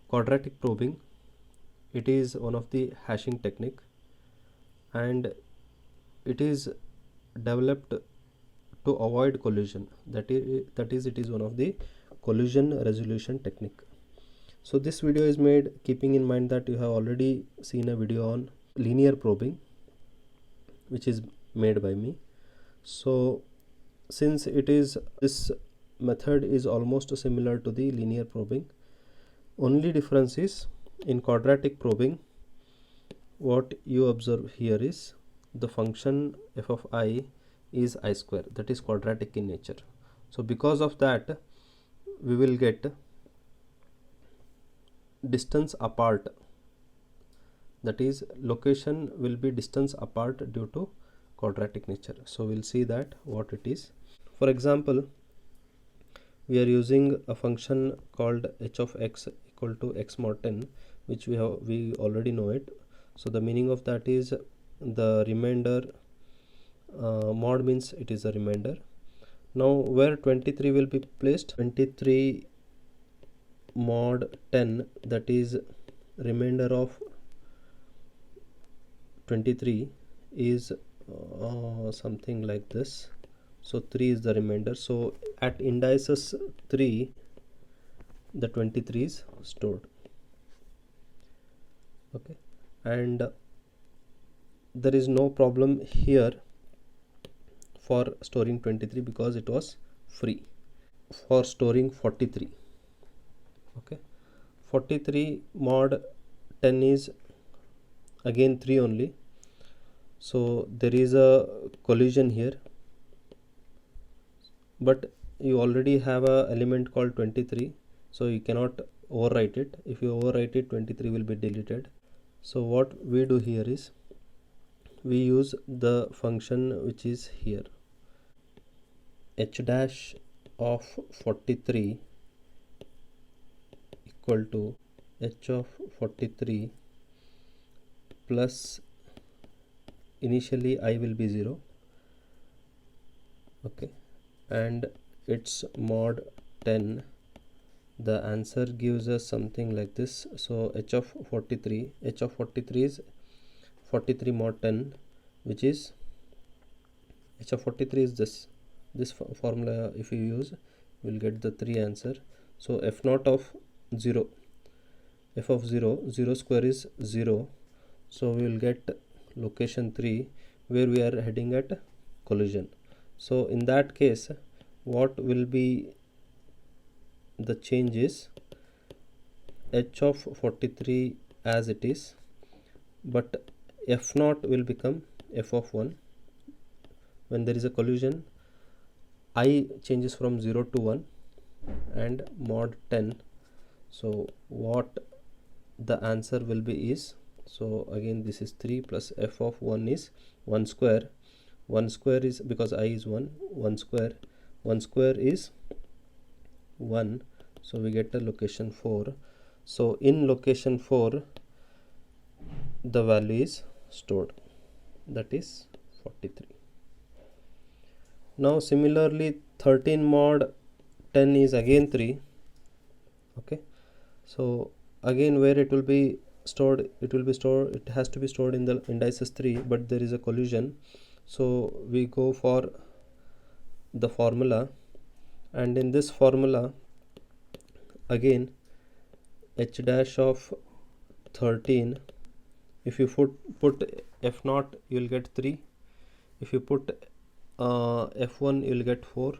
quadratic probing, it is one of the hashing technique, and it is developed to avoid collision. That is it is one of the collision resolution technique. So this video is made keeping in mind that you have already seen a video on linear probing which is made by me. So since this method is almost similar to the linear probing, only difference is in quadratic probing what you observe here is the function f of I is I square, that is quadratic in nature. So because of that we will get distance apart, that is location will be distance apart due to quadratic nature. So we'll see that what it is. For example, we are using a function called h of x equal to x mod 10, which we already know it. So the meaning of that is the remainder, mod means it is a remainder. Now where 23 will be placed, 23 mod 10, that is remainder of 23 is something like this. So 3 is the remainder. So at indices 3 the 23 is stored. Okay, and there is no problem here for storing 23 because it was free for storing 43. Okay, 43 mod 10 is again 3 only, so there is a collision here, but you already have a element called 23, so you cannot overwrite it. If you overwrite it, 23 will be deleted. So what we do here is we use the function which is here, h dash of 43 equal to h of 43 plus initially I will be 0, okay, and it's mod 10. The answer gives us something like this. So h of 43 is 43 mod 10, which is h of 43 is this formula. If you use, you will get the 3 answer. So f naught of 0, f of 0 square is 0, so we will get location 3 where we are heading at collision. So in that case what will be the change is h of 43 as it is, but f naught will become f of 1. When there is a collision, I changes from 0 to 1 and mod 10. So what the answer will be is, so again this is 3 plus f of 1 is 1 square. 1 square is, because I is 1 square is 1, so we get a location 4. So in location 4 the value is stored, that is 43. Now similarly 13 mod 10 is again 3. Okay, so again where it will be stored, it has to be stored in the indices 3, but there is a collision, so we go for the formula, and in this formula again h dash of 13, if you put f naught you will get 3, if you put f1 you will get 4.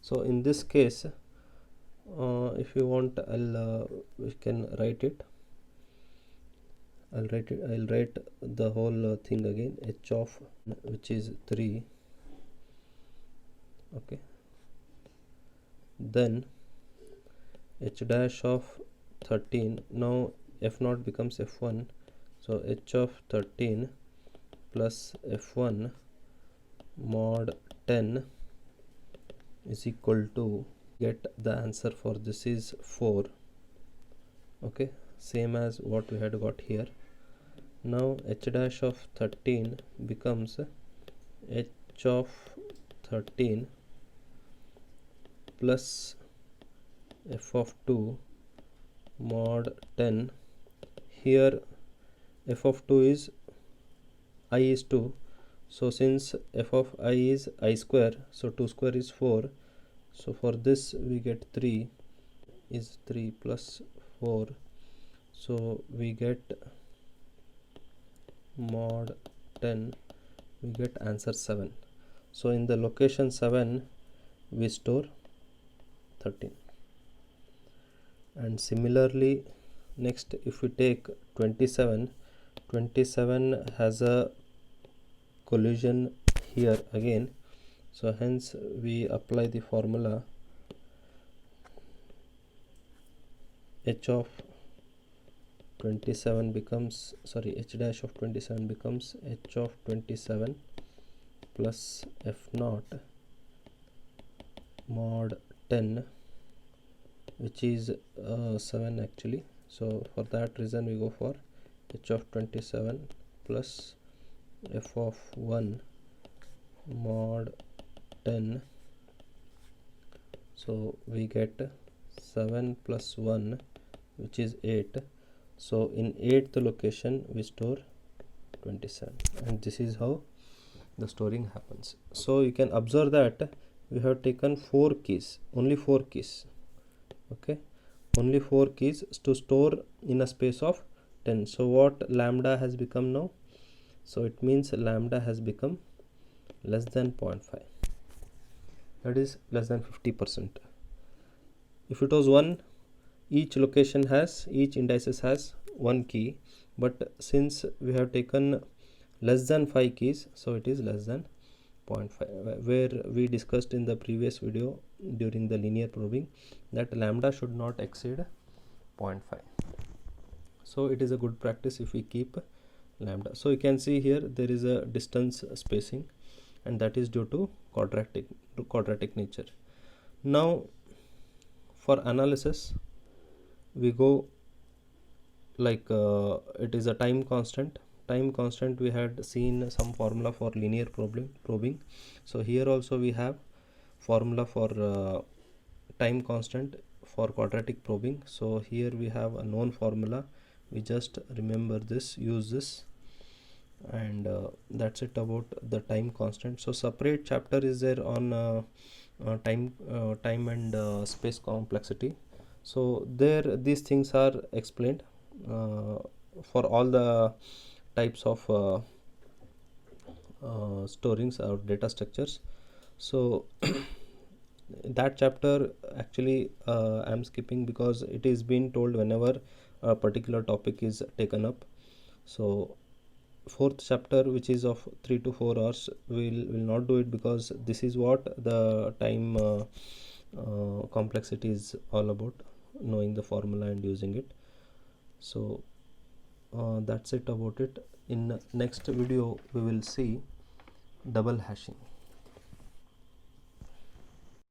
So in this case if you want, we can write it. I'll write the whole thing again, h of which is 3, okay, then h dash of 13. Now f naught becomes f1, so h of 13 plus f1 mod 10 is equal to, get the answer for this is 4. Okay, same as what we had got here. Now h dash of 13 becomes h of 13 plus f of 2 mod 10. Here f of 2 is I is 2, so since f of I is I square, so 2 square is 4, so for this we get 3 is 3 plus 4, so we get mod 10, we get answer 7. So in the location 7 we store 13. And similarly, next if we take 27, 27 has a collision here again, so hence we apply the formula h of 27 becomes, sorry, h dash of 27 becomes h of 27 plus f naught mod 10, which is 7 actually. So for that reason we go for h of 27 plus f of 1 mod 10, so we get 7 plus 1, which is 8. So in 8th location we store 27, and this is how the storing happens. So you can observe that we have taken 4 keys, only 4 keys, okay, only 4 keys to store in a space of 10. So what lambda has become now? So it means lambda has become less than 0.5, that is less than 50%. If it was 1, each location has, each indices has 1 key, but since we have taken less than 5 keys, so it is less than 0.5, where we discussed in the previous video during the linear probing that lambda should not exceed 0.5. So it is a good practice if we keep lambda. So you can see here there is a distance spacing, and that is due to quadratic nature. Now for analysis we go like it is a time constant. Time constant, we had seen some formula for linear probing. So here also we have formula for time constant for quadratic probing. So here we have a known formula, we just remember this, use this, and that's it about the time constant. So separate chapter is there on time and space complexity. So there these things are explained for all the types of storings or data structures. So that chapter actually I'm skipping because it is being told whenever a particular topic is taken up. So 4th chapter, which is of 3 to 4 hours, will not do it, because this is what the time complexity is all about, knowing the formula and using it. So that's it about it. In next video we will see double hashing.